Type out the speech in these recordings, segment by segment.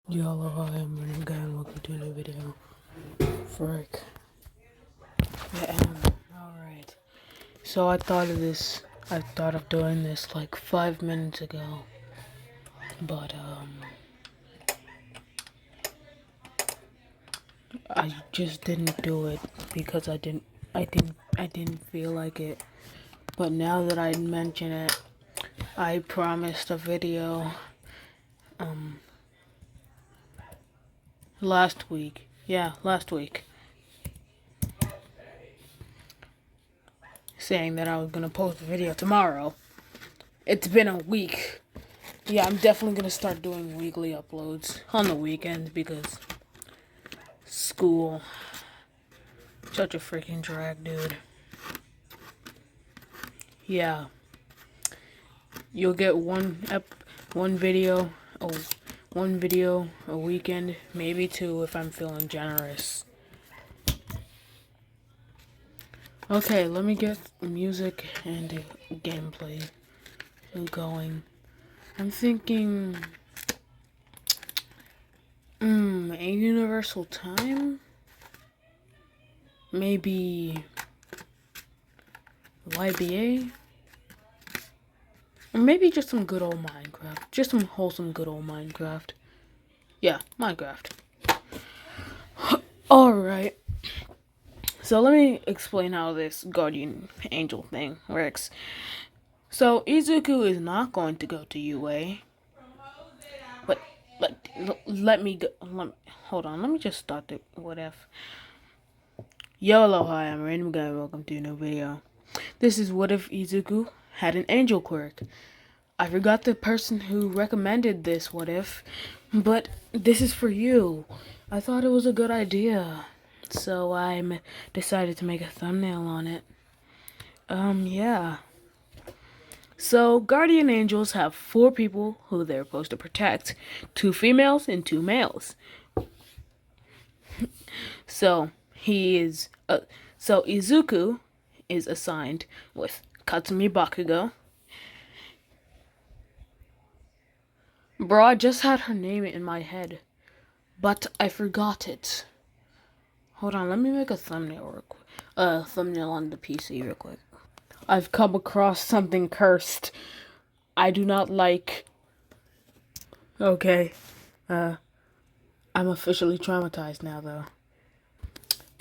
Yo, hello, hi, I'm Running Guy and welcome to a new video. Frick. Alright. So I thought of doing this like 5 minutes ago. But, I just didn't do it because I didn't feel like it. But now that I mention it, I promised a video, last week. Yeah, last week. Saying that I was gonna post a video tomorrow. It's been a week. Yeah, I'm definitely gonna start doing weekly uploads on the weekends because school. Such a freaking drag, dude. Yeah, you'll get one video, oh, one video a weekend, maybe two if I'm feeling generous. Okay, let me get music and gameplay going. I'm thinking, a universal time? Maybe YBA? Or maybe just some good old Minecraft. Just some wholesome good old Minecraft. Yeah, Minecraft. Alright. So let me explain how this guardian angel thing works. So Izuku is not going to go to UA. But let me go. Hold on. Let me just start the what if. Yo, hello, hi. I'm Random Guy. Welcome to a new video. This is what if Izuku had an angel quirk. I forgot the person who recommended this what if, but this is for you. I thought it was a good idea, so I decided to make a thumbnail on it. Yeah. So, guardian angels have 4 people who they're supposed to protect. 2 females and 2 males. So, Izuku is assigned with Katsumi Bakugo. Bro, I just had her name in my head, but I forgot it. Hold on, let me make a thumbnail real quick. Thumbnail on the PC real quick. I've come across something cursed. I do not like. Okay. I'm officially traumatized now, though.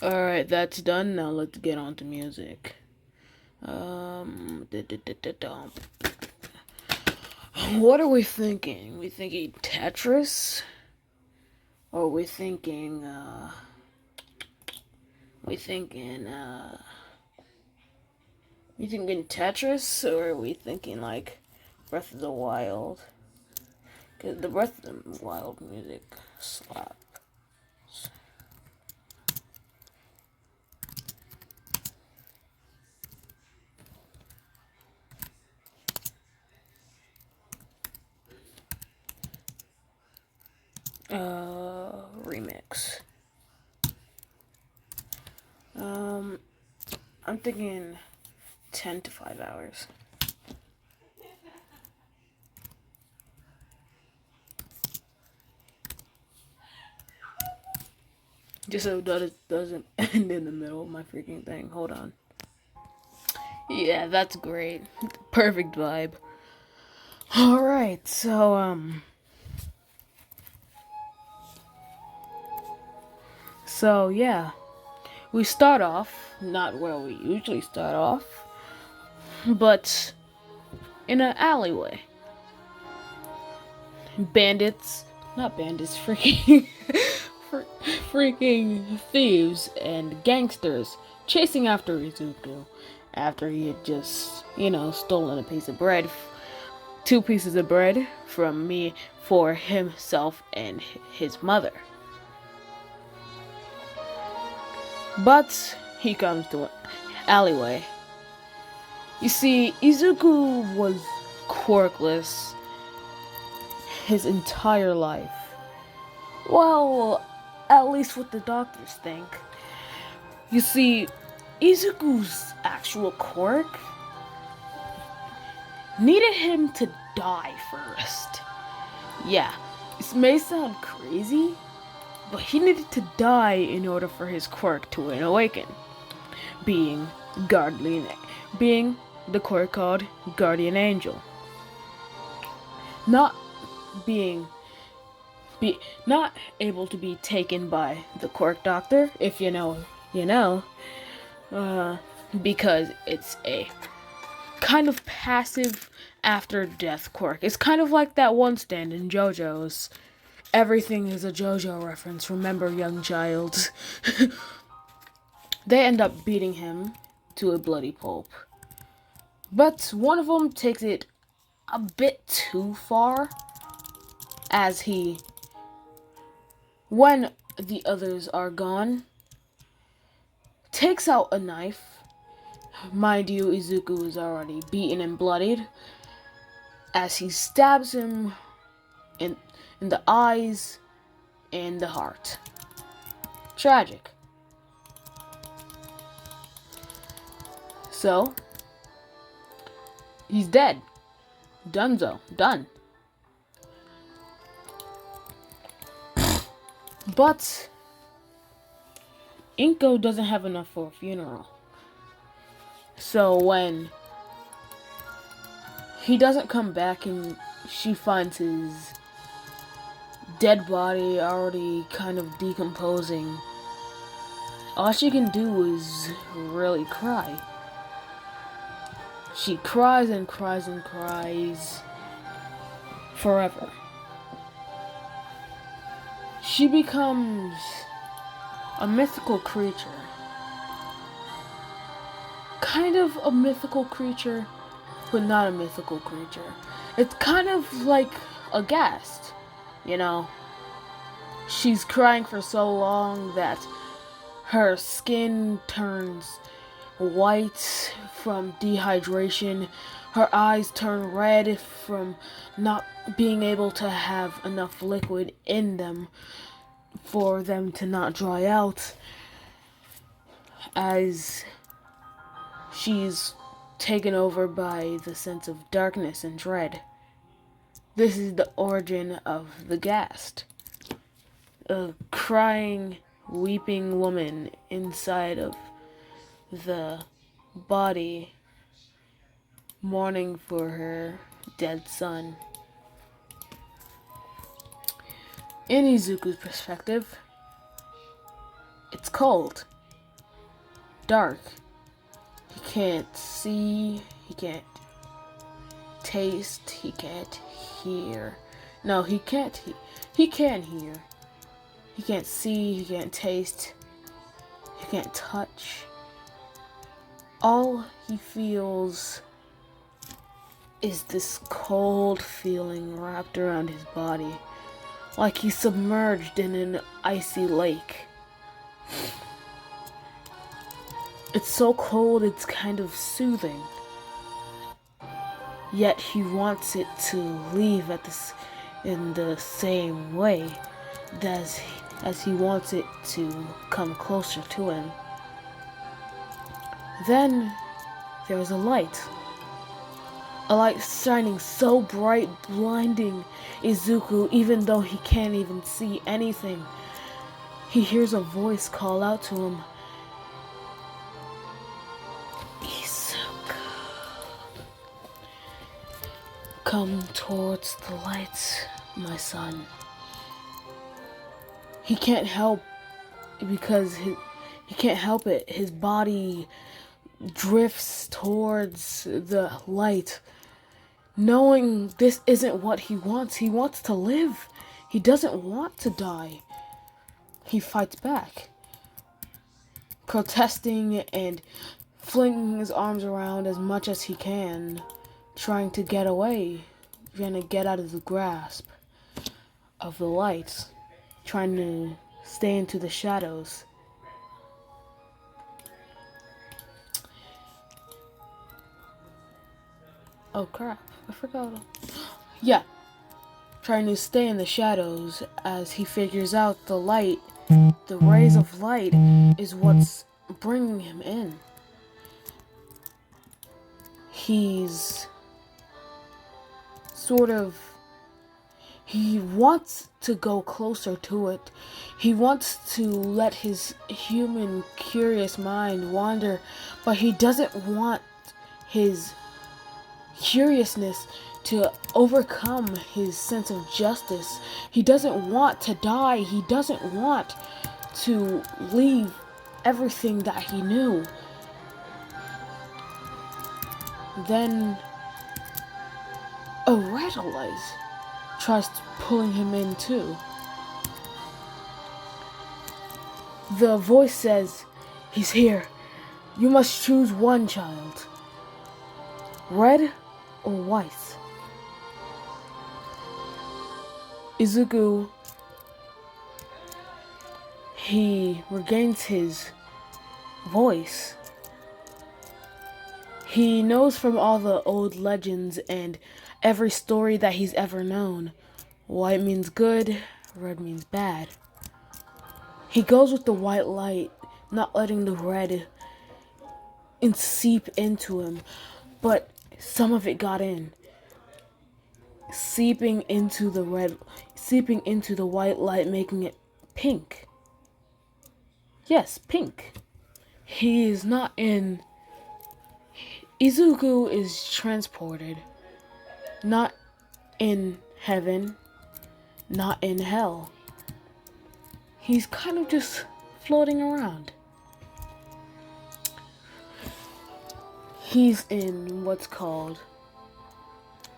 Alright, that's done. Now let's get on to music. What are we thinking? We thinking Tetris? Or we thinking, we thinking Tetris? Or are we thinking, like, Breath of the Wild? Because the Breath of the Wild music slap. Remix. I'm thinking 10 to 5 hours. Just so it doesn't end in the middle of my freaking thing. Hold on. Yeah, that's great. Perfect vibe. Alright, so yeah. We start off, not where we usually start off, but in an alleyway. Not bandits, freaking, freaking thieves and gangsters chasing after Izuku after he had just, stolen a piece of bread, 2 pieces of bread from me for himself and his mother. But he comes to an alleyway. You see, Izuku was quirkless his entire life. Well, at least what the doctors think. You see, Izuku's actual quirk needed him to die first. Yeah, This may sound crazy, but he needed to die in order for his quirk to awaken, being guardian, being the quirk called Guardian Angel. Not being not able to be taken by the quirk doctor, if you know, you know, because it's a kind of passive after death quirk. It's kind of like that one stand in JoJo's. Everything is a JoJo reference, remember, young child. They end up beating him to a bloody pulp. But one of them takes it a bit too far, as he, when the others are gone, takes out a knife. Mind you, Izuku is already beaten and bloodied, as he stabs him in the eyes and the heart. Tragic. So, he's dead. Dunzo. Done. But Inko doesn't have enough for a funeral. So when he doesn't come back and she finds his dead body already kind of decomposing, all she can do is really cry. She cries and cries and cries forever. She becomes a mythical creature. Kind of a mythical creature, but not a mythical creature. It's kind of like a ghast, you know. She's crying for so long that her skin turns white from dehydration. Her eyes turn red from not being able to have enough liquid in them for them to not dry out, as she's taken over by the sense of darkness and dread. This is the origin of the ghast. A crying, weeping woman inside of the body, mourning for her dead son. In Izuku's perspective, it's cold, dark. He can't see, he can't taste, he can't hear. No, he can't. He can hear. He can't see, he can't taste, he can't touch. All he feels is this cold feeling wrapped around his body, like he's submerged in an icy lake. It's so cold, it's kind of soothing. Yet he wants it to leave in the same way as he wants it to come closer to him. Then there's a light. A light shining so bright, blinding Izuku, even though he can't even see anything. He hears a voice call out to him. Izuku, come towards the light, my son. He can't help because he can't help it. His body drifts towards the light, knowing this isn't what he wants. He wants to live. He doesn't want to die. He fights back, protesting and flinging his arms around as much as he can, trying to get away, trying to get out of the grasp of the light, trying to stay into the shadows. Oh crap, I forgot. Yeah, trying to stay in the shadows as he figures out the light, the rays of light, is what's bringing him in. He wants to go closer to it. He wants to let his human curious mind wander, but he doesn't want his curiousness to overcome his sense of justice. He doesn't want to die. He doesn't want to leave everything that he knew. Then a Rattlelize tries pulling him in too. The voice says, "He's here. You must choose one, child. Red or white?" Izuku, he regains his voice. He knows from all the old legends and every story that he's ever known. White means good, red means bad. He goes with the white light, not letting the red seep into him, but some of it got in, seeping into the white light, making it pink. Yes, pink. He is not in. Izuku is transported, not in heaven, not in hell. He's kind of just floating around. He's in what's called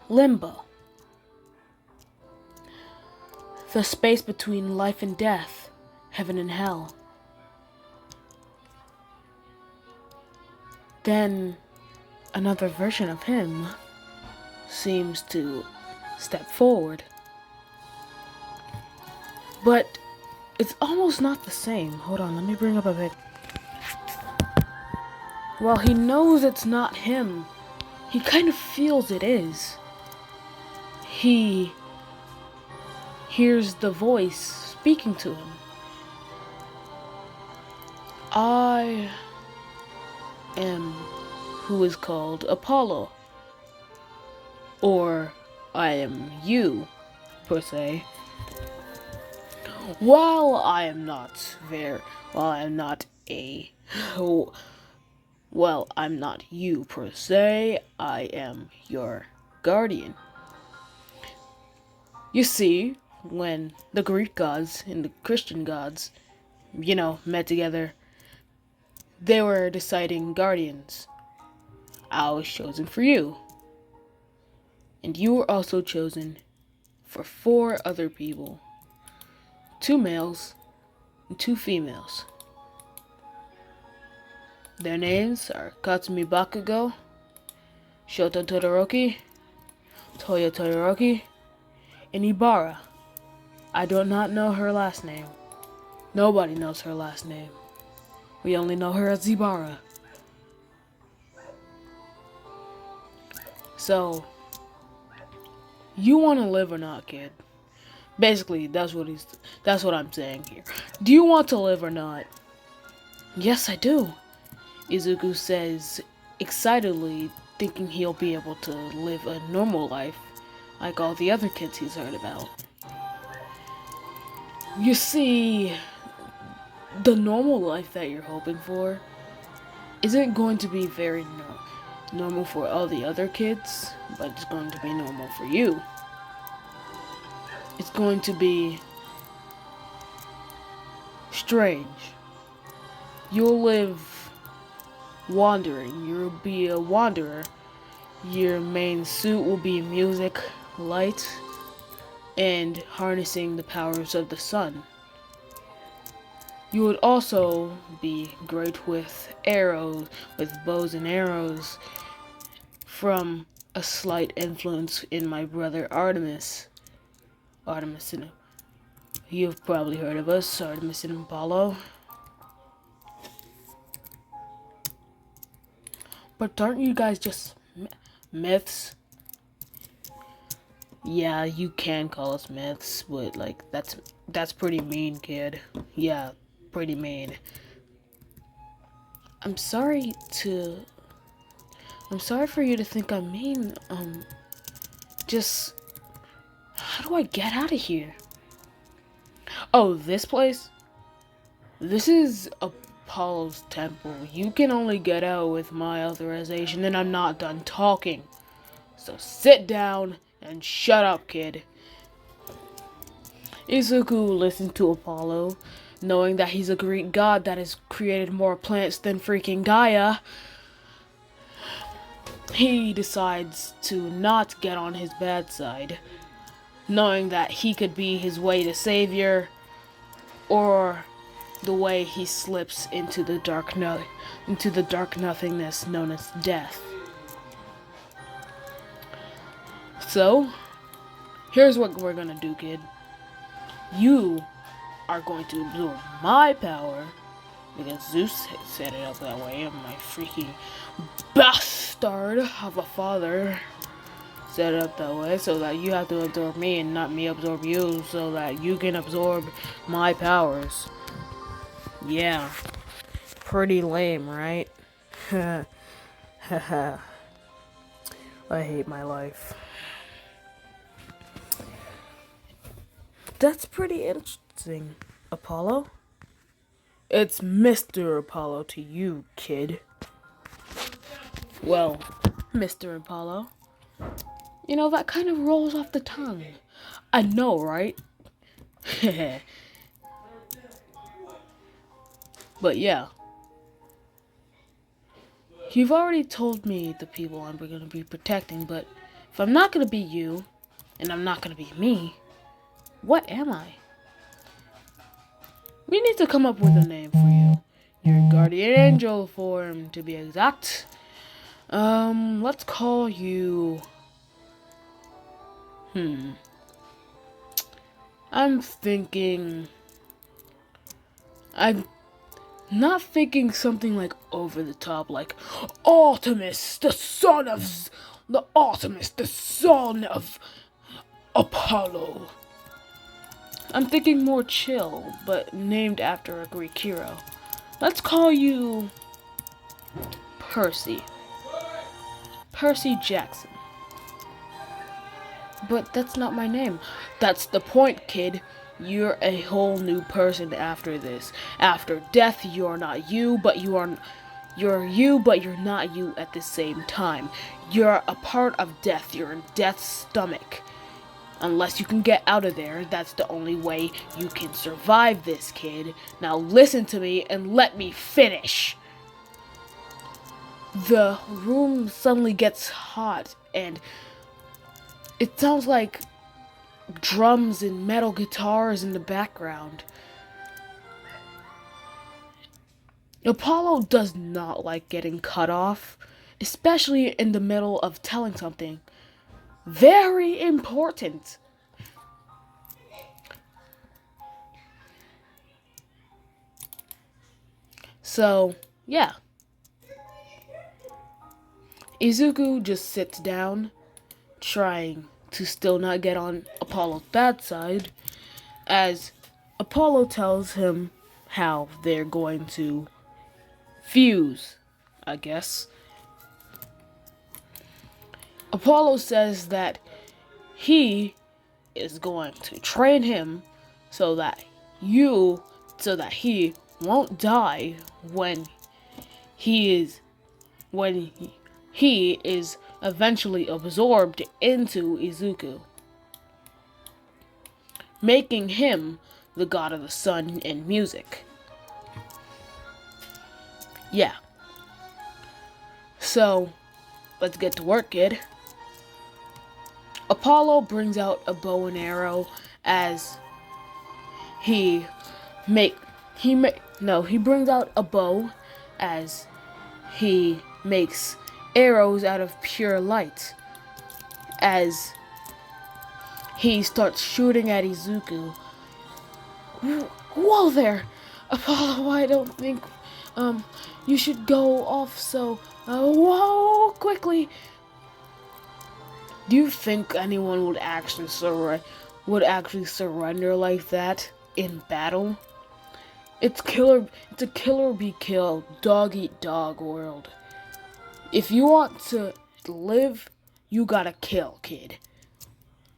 limbo, the space between life and death, heaven and hell. Then another version of him seems to step forward. But it's almost not the same. Hold on, let me bring up a bit. While he knows it's not him, he kind of feels it is. He hears the voice speaking to him. "I am who is called Apollo. Or I am you, per se. While I am not I'm not you per se, I am your guardian." You see, when the Greek gods and the Christian gods, met together, they were deciding guardians. I was chosen for you. And you were also chosen for 4 other people. 2 males and 2 females. Their names are Katsumi Bakugo, Shoto Todoroki, Toyo Todoroki, and Ibara. I do not know her last name. Nobody knows her last name. We only know her as Ibara. So, you want to live or not, kid? Basically, that's what I'm saying here. Do you want to live or not? Yes, I do, Izuku says excitedly, thinking he'll be able to live a normal life like all the other kids he's heard about. You see, the normal life that you're hoping for isn't going to be very normal for all the other kids, but it's going to be normal for you. It's going to be strange. You'll live wandering. You'll be a wanderer. Your main suit will be music, light, and harnessing the powers of the sun. You would also be great with arrows, with bows and arrows, from a slight influence in my brother Artemis. You've probably heard of us, Artemis and Apollo. But aren't you guys just myths? Yeah, you can call us myths, but that's pretty mean, kid. Yeah, pretty mean. I'm sorry for you to think I'm mean. How do I get out of here? Oh, this place? This is Apollo's temple. You can only get out with my authorization, and I'm not done talking. So sit down and shut up, kid. Izuku listened to Apollo, knowing that he's a Greek god that has created more planets than freaking Gaia. He decides to not get on his bad side, knowing that he could be his way to savior, or the way he slips into the dark nothingness known as death. So, here's what we're gonna do, kid. You are going to absorb my power, because Zeus set it up that way, and my freaking bastard of a father set it up that way, so that you have to absorb me and not me absorb you, so that you can absorb my powers. Yeah. Pretty lame, right? Haha. I hate my life. That's pretty interesting, Apollo. It's Mr. Apollo to you, kid. Well, Mr. Apollo, you know, that kind of rolls off the tongue. I know, right? But yeah. You've already told me the people I'm going to be protecting, but if I'm not going to be you, and I'm not going to be me, what am I? We need to come up with a name for you. Your guardian angel form, to be exact. Let's call you... I'm not thinking something like over the top, like Artemis, the son of Apollo. I'm thinking more chill, but named after a Greek hero. Let's call you Percy. Percy Jackson. But that's not my name. That's the point, kid. You're a whole new person after this. After death, you're not you, but you're you, but you're not you at the same time. You're a part of death. You're in death's stomach. Unless you can get out of there, that's the only way you can survive this, kid. Now listen to me and let me finish. The room suddenly gets hot, and it sounds like drums and metal guitars in the background. Apollo does not like getting cut off, especially in the middle of telling something very important. So, yeah. Izuku just sits down, trying to still not get on Apollo's bad side, as Apollo tells him how they're going to fuse, I guess. Apollo says that he is going to train him so that he won't die when he is eventually absorbed into Izuku, making him the god of the sun and music. Yeah. So, let's get to work, kid. Apollo brings out a bow and arrow as he brings out a bow as he makes arrows out of pure light. As he starts shooting at Izuku. Whoa there! Apollo, I don't think you should go off so whoa quickly. Do you think anyone would actually surrender like that in battle? It's a killer be killed, dog eat dog world. If you want to live, you gotta kill, kid.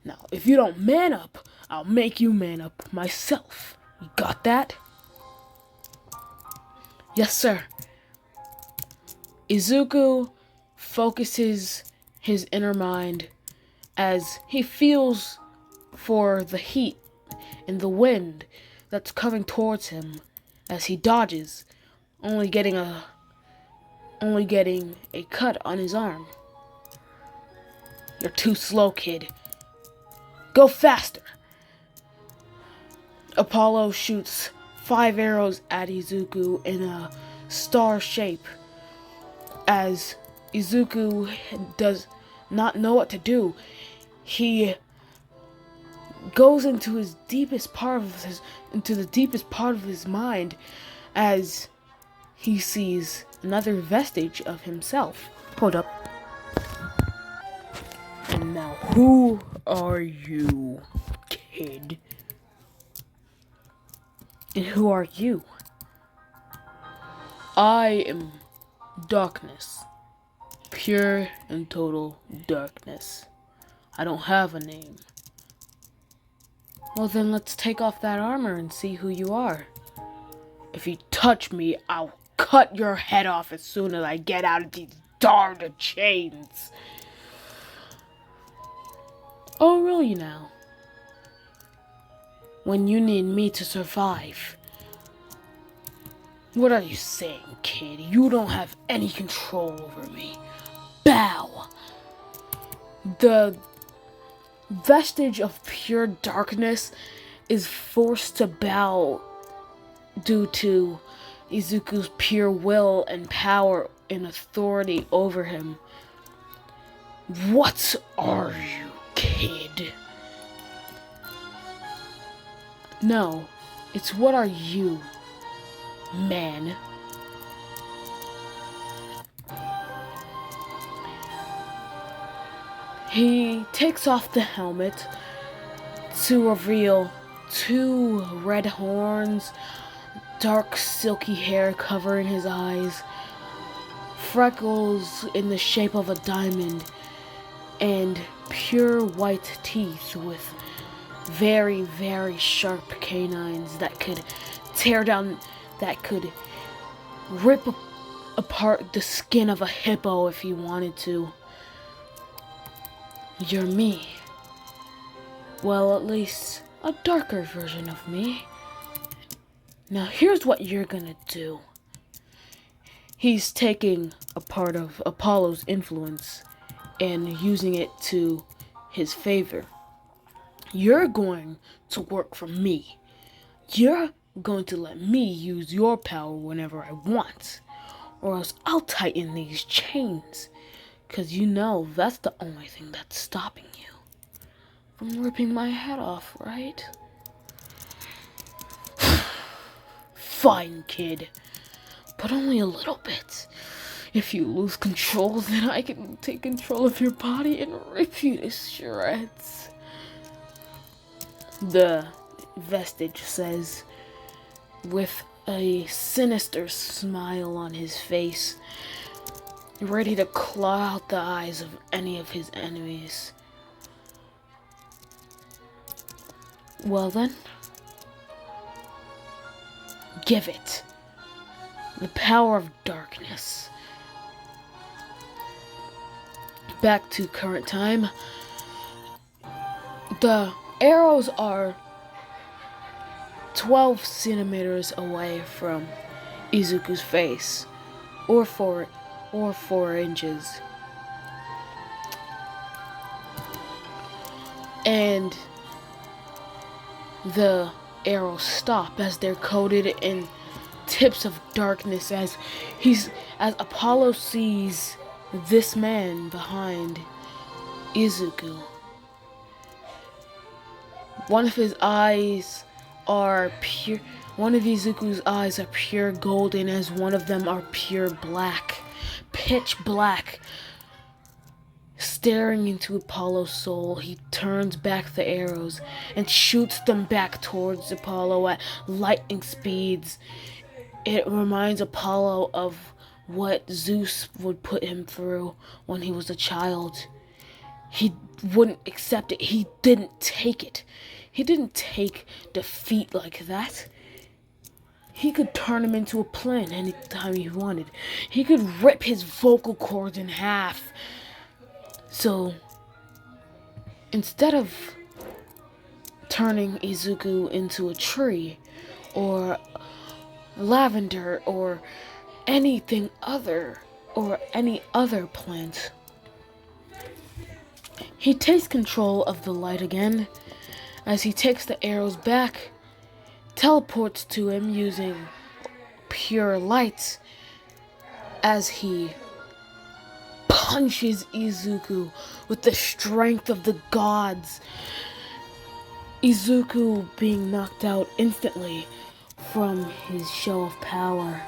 Now, if you don't man up, I'll make you man up myself. You got that? Yes, sir. Izuku focuses his inner mind as he feels for the heat and the wind that's coming towards him as he dodges, only getting a cut on his arm. You're too slow, kid. Go faster. Apollo shoots 5 arrows at Izuku in a star shape as Izuku does not know what to do. He goes into the deepest part of his mind as he sees another vestige of himself. Hold up. And now, who are you, kid? And who are you? I am darkness. Pure and total darkness. I don't have a name. Well then, let's take off that armor and see who you are. If you touch me, I'll cut your head off as soon as I get out of these darn chains. Oh, really now? When you need me to survive. What are you saying, kid? You don't have any control over me. Bow! The vestige of pure darkness is forced to bow due to Izuku's pure will and power and authority over him. What are you, kid? No, it's what are you, man? He takes off the helmet to reveal 2 red horns, dark silky hair covering his eyes, freckles in the shape of a diamond, and pure white teeth with very, very sharp canines that could rip apart the skin of a hippo if he wanted to. You're me. Well, at least a darker version of me. Now here's what you're gonna do. He's taking a part of Apollo's influence and using it to his favor. You're going to work for me. You're going to let me use your power whenever I want. Or else I'll tighten these chains. 'Cause you know that's the only thing that's stopping you from ripping my head off, right? Fine, kid. But only a little bit. If you lose control, then I can take control of your body and rip you to shreds. The vestige says, with a sinister smile on his face, ready to claw out the eyes of any of his enemies. Well then, give it. The power of darkness. Back to current time. The arrows are 12 centimeters away from Izuku's face, or 4 inches. And the arrows stop as they're coated in tips of darkness as Apollo sees this man behind Izuku. One of Izuku's eyes are pure golden as one of them are pure black. Pitch black. Staring into Apollo's soul, he turns back the arrows and shoots them back towards Apollo at lightning speeds. It reminds Apollo of what Zeus would put him through when he was a child. He wouldn't accept it. He didn't take it. He didn't take defeat like that. He could turn him into a plant anytime he wanted. He could rip his vocal cords in half. So, instead of turning Izuku into a tree, or lavender, or anything other, or any other plant, he takes control of the light again as he takes the arrows back, teleports to him using pure light as he punches Izuku with the strength of the gods. Izuku being knocked out instantly from his show of power.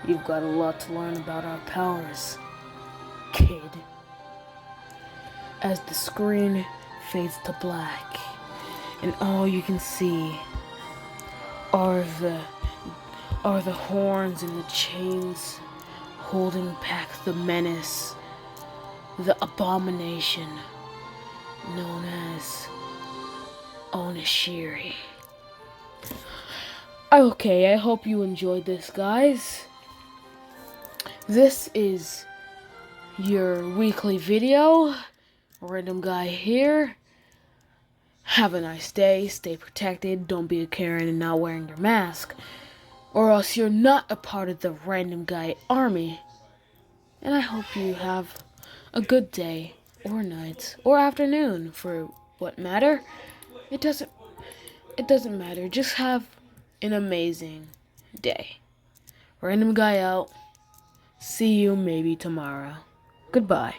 You've got a lot to learn about our powers, kid. As the screen fades to black, and all you can see are the horns and the chains holding back the menace, the abomination known as Onishiri. Okay, I hope you enjoyed this, guys. This is your weekly video. Random guy here. Have a nice day. Stay protected. Don't be a Karen and not wearing your mask, or else you're not a part of the Random Guy army. And I hope you have a good day, or night, or afternoon, for what matter. It doesn't matter. Just have an amazing day. Random Guy out. See you maybe tomorrow. Goodbye.